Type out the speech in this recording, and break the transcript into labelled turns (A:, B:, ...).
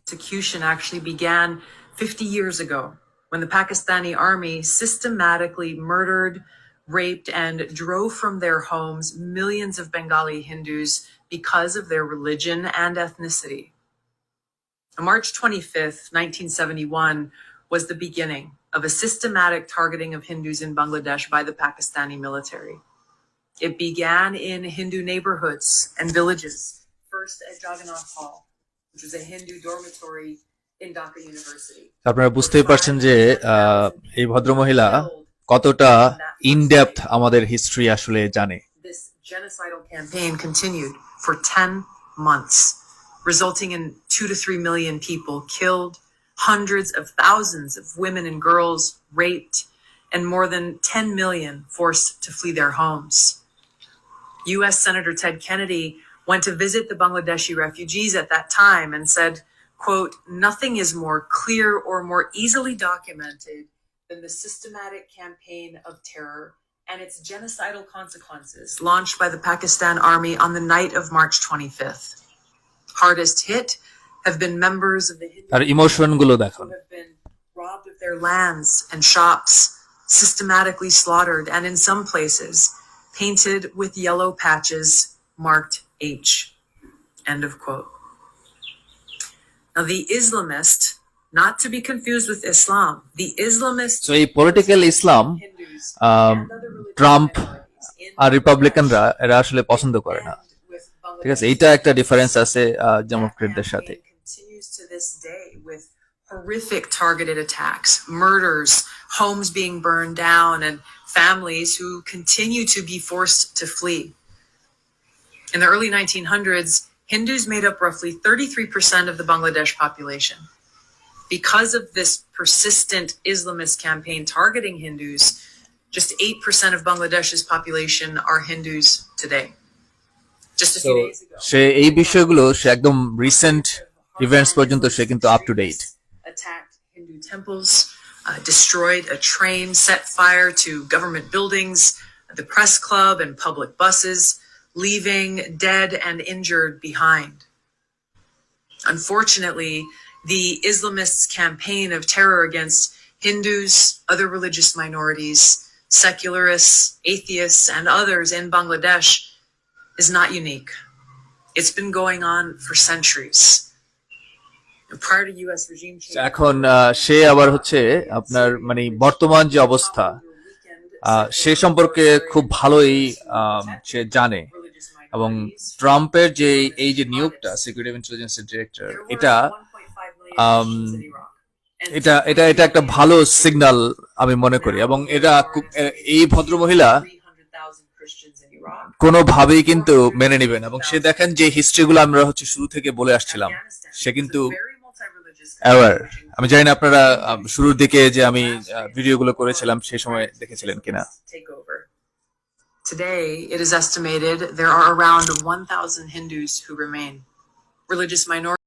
A: Execution actually began 50 years ago when the Pakistani army systematically murdered, raped, and drove from their homes millions of Bengali Hindus because of their religion and ethnicity. March 25th, 1971 was the beginning of a systematic targeting of Hindus in Bangladesh by the Pakistani military. It began in Hindu neighborhoods and villages, first at Jagannath Hall, which was a Hindu dormitory in Dhaka University.
B: আপনারা বুঝতেই পারছেন যে এই ভদ্রমহিলা কতটা in depth আমাদের history আসলে জানে।
A: This genocidal campaign continued for 10 months, resulting in 2 to 3 million people killed, hundreds of thousands of women and girls raped, and more than 10 million forced to flee their homes. U.S. Senator Ted Kennedy went to visit the Bangladeshi refugees at that time and said, quote, "Nothing is more clear or more easily documented than the systematic campaign of terror and its genocidal consequences launched by the Pakistan Army on the night of March 25th. Hardest hit have been members of the Hindu
B: who
A: have been robbed of their lands and shops, systematically slaughtered, and in some places painted with yellow patches marked H." End of quote. Now the Islamist, not to be confused with Islam, the Islamist
B: so a political Islam Trump আর রিপাবলিকানরা এরা আসলে পছন্দ করে না, ঠিক আছে? এইটা একটা difference আছে ডেমোক্রেটদের সাথে।
A: Continues to this day with horrific targeted attacks, murders, homes being burned down, and families who continue to be forced to flee. In the early 1900s, Hindus made up roughly 33% of the Bangladesh population. Because of this persistent Islamist campaign targeting Hindus, just 8% of Bangladesh's population are Hindus today. Just a few days ago.
B: সে এই বিষয়গুলো সে একদম recent events পর্যন্ত সে কিন্তু up to date.
A: Attacked Hindu temples, destroyed a train, set fire to government buildings, the press club, and public buses, leaving dead and injured behind. Unfortunately, the Islamists' campaign of terror against Hindus, other religious minorities, secularists, atheists, and others in Bangladesh is not unique. It's been going on for centuries. Prior to US regime change,
B: এখন সে আবার হচ্ছে আপনার মানে বর্তমান যে অবস্থা সে সম্পর্কে খুব ভালোই সে জানে, এবং ট্রাম্পের যে এই যে নিয়োগটা সিকিউরিটি ইন্টেলিজেন্সের ডিরেক্টর, এটা এটা এটা এটা একটা ভালো সিগন্যাল আমি মনে করি। এবং এটা এই ভদ্রমহিলা কোনোভাবেই কিন্তু মেনে নেবেন, এবং সে দেখেন যে হিস্ট্রিগুলো আমরা হচ্ছে শুরু থেকে বলে আসছিলাম, সে কিন্তু অ্যাওয়ার। আমি জানি না আপনারা শুরুর দিকে যে আমি ভিডিওগুলো করেছিলাম সেই সময় দেখেছিলেন কিনা।
A: Today, it is estimated there are around 1,000 Hindus who remain. Religious minorities